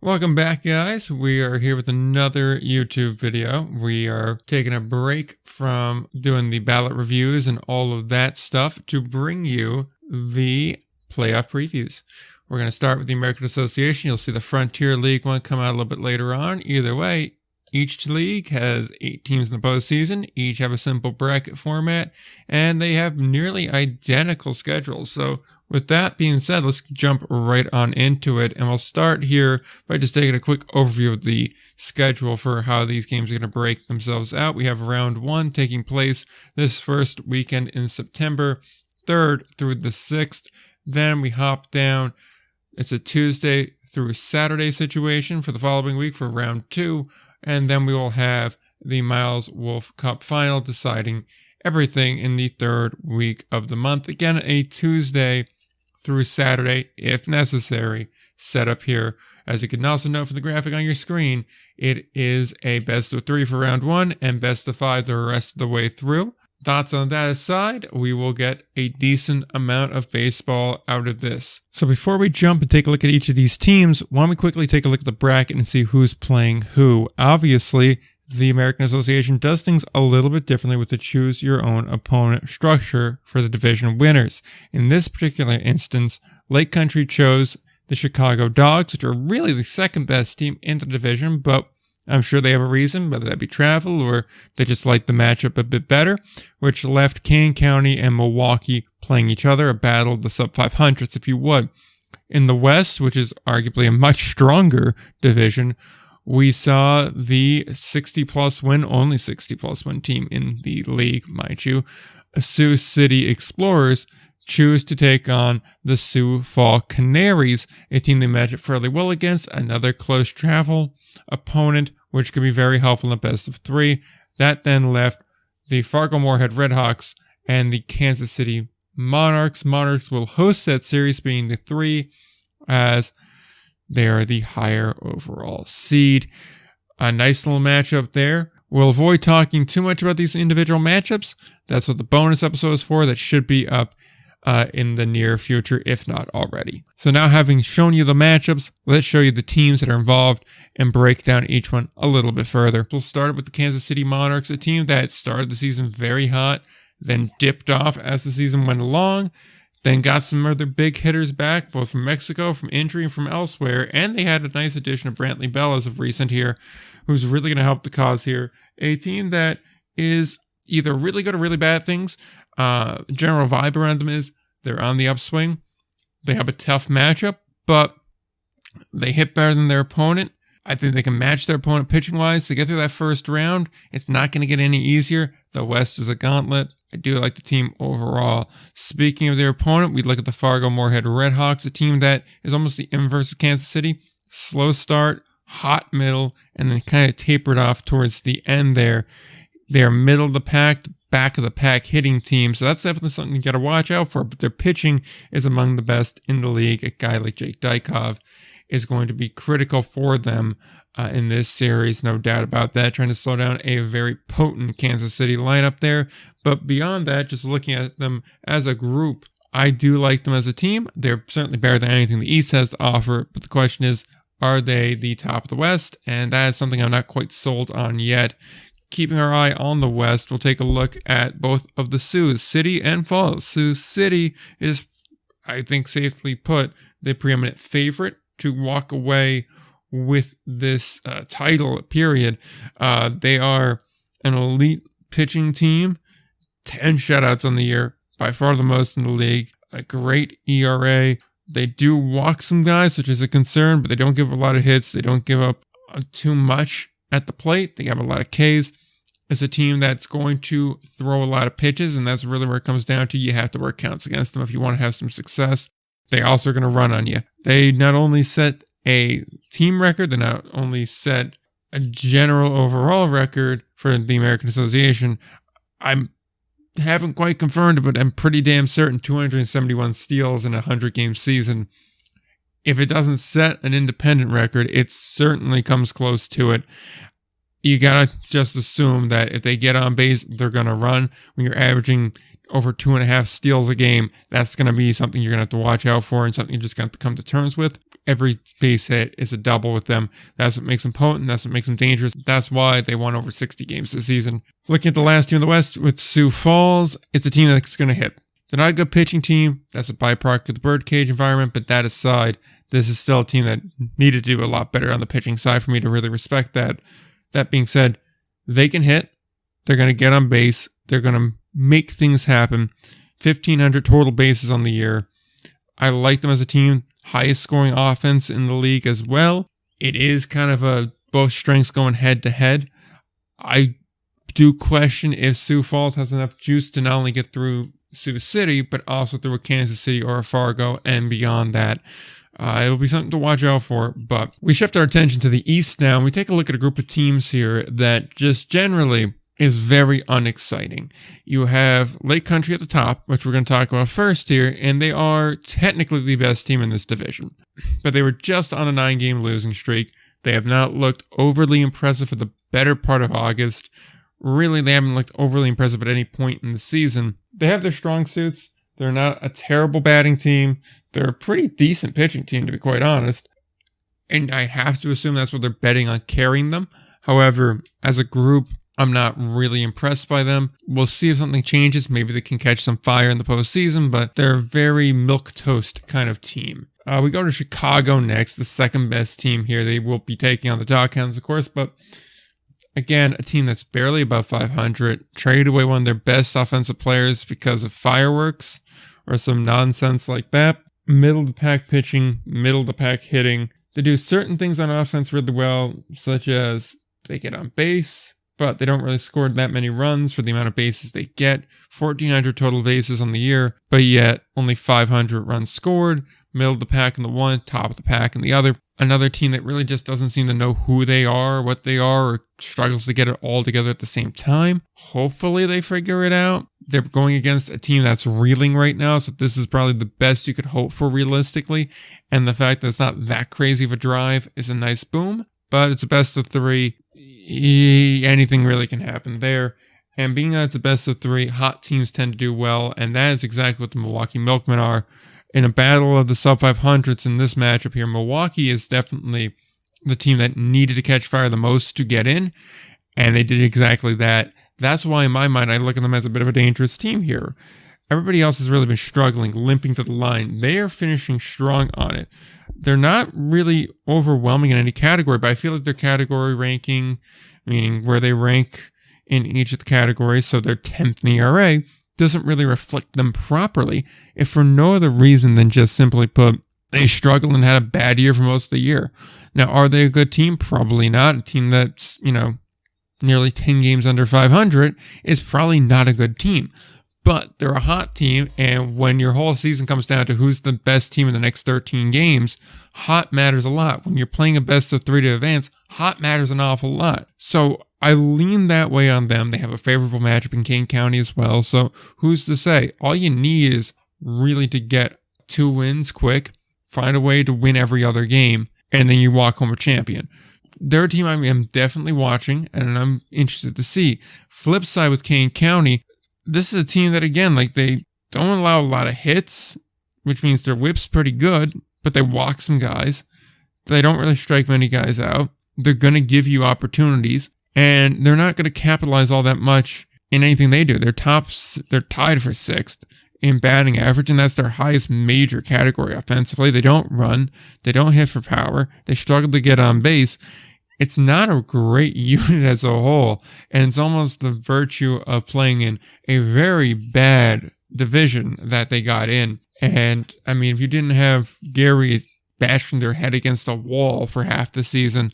Welcome back, guys. We are here with another YouTube video. We are taking a break from doing the ballot reviews and all of that stuff to bring you the playoff previews. We're going to start with the American Association. You'll see the Frontier League one come out a little bit later on. Either way, each league has 8 teams in the postseason. Each have a simple bracket format, and they have nearly identical schedules. So with that being said, let's jump right on into it. And we'll start here by just taking a quick overview of the schedule for how these games are going to break themselves out. We have round 1 taking place this first weekend in September 3rd through the 6th. Then we hop down. It's a Tuesday through Saturday situation for the following week for round 2. And then we will have the Miles Wolf Cup final deciding everything in the 3rd week of the month. Again, a Tuesday through Saturday, if necessary, setup here. As you can also note from the graphic on your screen, it is a best of 3 for round 1 and best of 5 the rest of the way through. Thoughts on that aside, we will get a decent amount of baseball out of this. So before we jump and take a look at each of these teams, why don't we quickly take a look at the bracket and see who's playing who. Obviously, the American Association does things a little bit differently with the choose your own opponent structure for the division winners. In this particular instance, Lake Country chose the Chicago Dogs, which are really the second best team in the division, but I'm sure they have a reason, whether that be travel or they just like the matchup a bit better, which left Kane County and Milwaukee playing each other, a battle of the sub-500s, if you would. In the West, which is arguably a much stronger division, we saw the 60-plus win, only 60-plus win team in the league, mind you, Sioux City Explorers, choose to take on the Sioux Fall Canaries, a team they match up fairly well against, another close travel opponent, which could be very helpful in the best of 3. That then left the Fargo-Moorhead Redhawks and the Kansas City Monarchs. Monarchs will host that series, being the 3, as they are the higher overall seed. A nice little matchup there. We'll avoid talking too much about these individual matchups. That's what the bonus episode is for. That should be up in the near future, if not already. So now, having shown you the matchups, let's show you the teams that are involved and break down each one a little bit further. We'll start with the Kansas City Monarchs, a team that started the season very hot, then dipped off as the season went along, then got some other big hitters back, both from Mexico, from injury, and from elsewhere, and they had a nice addition of Brantley Bell as of recent here, who's really going to help the cause here. A team that is either really good or really bad things. General vibe around them is they're on the upswing. They have a tough matchup, but they hit better than their opponent. I think they can match their opponent pitching-wise to get through that first round. It's not going to get any easier. The West is a gauntlet. I do like the team overall. Speaking of their opponent, we look at the Fargo-Moorhead Redhawks, a team that is almost the inverse of Kansas City. Slow start, hot middle, and then kind of tapered off towards the end there. They're middle of the pack, back of the pack hitting team, so that's definitely something you got to watch out for. But their pitching is among the best in the league. A guy like Jake Dykov is going to be critical for them in this series, no doubt about that. Trying to slow down a very potent Kansas City lineup there. But beyond that, just looking at them as a group, I do like them as a team. They're certainly better than anything the East has to offer. But the question is, are they the top of the West? And that is something I'm not quite sold on yet. Keeping our eye on the West, we'll take a look at both of the Sioux City and Falls. Sioux City is, I think safely put, the preeminent favorite to walk away with this title, period. They are an elite pitching team, 10 shutouts on the year, by far the most in the league, a great ERA. They do walk some guys, which is a concern, but they don't give up a lot of hits. They don't give up too much at the plate. They have a lot of Ks. It's a team that's going to throw a lot of pitches, and that's really where it comes down to. You have to work counts against them if you want to have some success. They also are going to run on you. They not only set a team record, they not only set a general overall record for the American Association. I haven't quite confirmed it, but I'm pretty damn certain 271 steals in a 100-game season. If it doesn't set an independent record, it certainly comes close to it. You gotta just assume that if they get on base, they're gonna run. When you're averaging over 2.5 steals a game, that's gonna be something you're gonna have to watch out for and something you're just gonna have to come to terms with. Every base hit is a double with them. That's what makes them potent. That's what makes them dangerous. That's why they won over 60 games this season. Looking at the last team in the West with Sioux Falls, it's a team that's going to hit. They're not a good pitching team. That's a byproduct of the birdcage environment. But that aside, this is still a team that needed to do a lot better on the pitching side for me to really respect that. That being said, they can hit. They're going to get on base. They're going to make things happen. 1,500 total bases on the year. I like them as a team. Highest scoring offense in the league as well. It is kind of a both strengths going head to head. I do question if Sioux Falls has enough juice to not only get through Sioux City, but also through a Kansas City or a Fargo and beyond that. It'll be something to watch out for. But we shift our attention to the East now, and we take a look at a group of teams here that just generally is very unexciting. You have Lake Country at the top, which we're going to talk about first here, and they are technically the best team in this division. But they were just on a 9-game losing streak. They have not looked overly impressive for the better part of August. Really, they haven't looked overly impressive at any point in the season. They have their strong suits. They're not a terrible batting team. They're a pretty decent pitching team, to be quite honest. And I have to assume that's what they're betting on carrying them. However, as a group, I'm not really impressed by them. We'll see if something changes. Maybe they can catch some fire in the postseason, but they're a very milquetoast kind of team. We go to Chicago next, the second best team here. They will be taking on the Doghounds, of course, but again, a team that's barely above 500. Traded away one of their best offensive players because of fireworks or some nonsense like that. Middle of the pack pitching, middle of the pack hitting. They do certain things on offense really well, such as they get on base, but they don't really score that many runs for the amount of bases they get. 1,400 total bases on the year, but yet only 500 runs scored. Middle of the pack in the one, top of the pack in the other. Another team that really just doesn't seem to know who they are, what they are, or struggles to get it all together at the same time. Hopefully they figure it out. They're going against a team that's reeling right now, so this is probably the best you could hope for realistically. And the fact that it's not that crazy of a drive is a nice boom, but it's a best of 3. Anything really can happen there. And being that it's a best of 3, hot teams tend to do well, and that is exactly what the Milwaukee Milkmen are. In a battle of the sub-500s in this matchup here, Milwaukee is definitely the team that needed to catch fire the most to get in, and they did exactly that. That's why, in my mind, I look at them as a bit of a dangerous team here. Everybody else has really been struggling, limping to the line. They are finishing strong on it. They're not really overwhelming in any category, but I feel like their category ranking, meaning where they rank in each of the categories, so they're 10th in the ERA, doesn't really reflect them properly, if for no other reason than just simply put, they struggled and had a bad year for most of the year. Now, are they a good team? Probably not. A team that's, nearly 10 games under 500 is probably not a good team. But they're a hot team, and when your whole season comes down to who's the best team in the next 13 games, hot matters a lot. When you're playing a best of 3 to advance, hot matters an awful lot. So I lean that way on them. They have a favorable matchup in Kane County as well, so who's to say? All you need is really to get 2 wins quick, find a way to win every other game, and then you walk home a champion. They're a team I am definitely watching, and I'm interested to see. Flip side with Kane County, this is a team that, again, they don't allow a lot of hits, which means their whip's pretty good, but they walk some guys. They don't really strike many guys out. They're going to give you opportunities, and they're not going to capitalize all that much in anything they do. They're tied for 6th in batting average, and that's their highest major category offensively. They don't run. They don't hit for power. They struggle to get on base. It's not a great unit as a whole, and it's almost the virtue of playing in a very bad division that they got in. And, if you didn't have Gary bashing their head against a wall for half the season,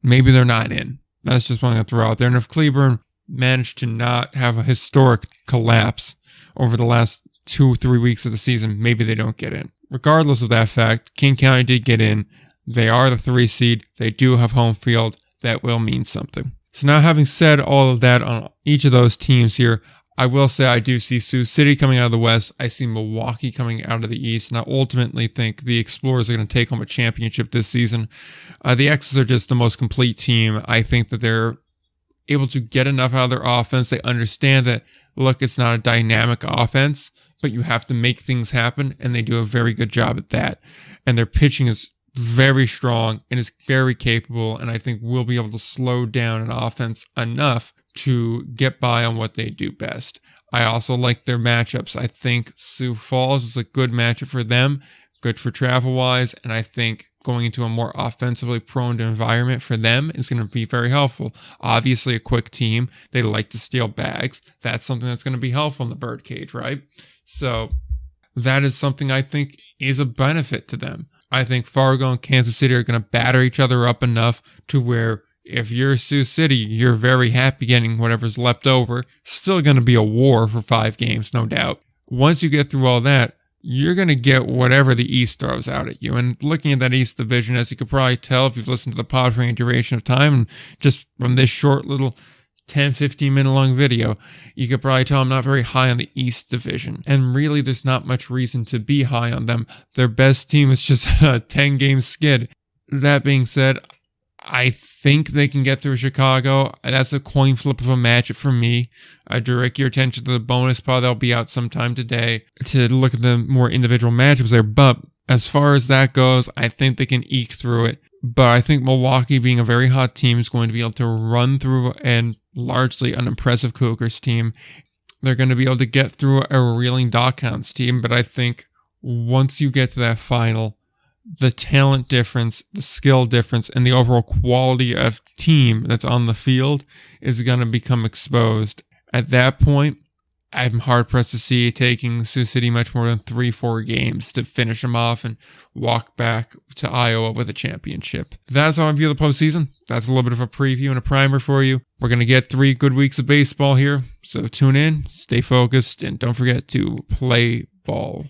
maybe they're not in. That's just one to throw out there. And if Cleburne managed to not have a historic collapse over the last 2-3 weeks of the season, maybe they don't get in. Regardless of that fact, King County did get in. They are the 3 seed. They do have home field. That will mean something. So now, having said all of that on each of those teams here, I will say I do see Sioux City coming out of the West. I see Milwaukee coming out of the East. And I ultimately think the Explorers are going to take home a championship this season. The X's are just the most complete team. I think that they're able to get enough out of their offense. They understand that, look, it's not a dynamic offense, but you have to make things happen. And they do a very good job at that. And their pitching is very strong and is very capable, and I think will be able to slow down an offense enough to get by on what they do best. I also like their matchups. I think Sioux Falls is a good matchup for them, good for travel-wise, and I think going into a more offensively prone environment for them is going to be very helpful. Obviously, a quick team. They like to steal bags. That's something that's going to be helpful in the birdcage, right? So that is something I think is a benefit to them. I think Fargo and Kansas City are going to batter each other up enough to where if you're Sioux City, you're very happy getting whatever's left over. Still going to be a war for 5 games, no doubt. Once you get through all that, you're going to get whatever the East throws out at you. And looking at that East division, as you could probably tell if you've listened to the pod for any duration of time, and just from this short little 10, 15 minute long video, you could probably tell I'm not very high on the East division. And really, there's not much reason to be high on them. Their best team is just a 10-game skid. That being said, I think they can get through Chicago. That's a coin flip of a matchup for me. I direct your attention to the bonus pod that'll be out sometime today to look at the more individual matchups there. But as far as that goes, I think they can eke through it. But I think Milwaukee, being a very hot team, is going to be able to run through and largely an impressive Cougars team. They're going to be able to get through a reeling Doghounds team. But I think once you get to that final, the talent difference, the skill difference, and the overall quality of team that's on the field is going to become exposed. At that point, I'm hard-pressed to see taking Sioux City much more than 3-4 games to finish them off and walk back to Iowa with a championship. That's how I view the postseason. That's a little bit of a preview and a primer for you. We're going to get 3 good weeks of baseball here, so tune in, stay focused, and don't forget to play ball.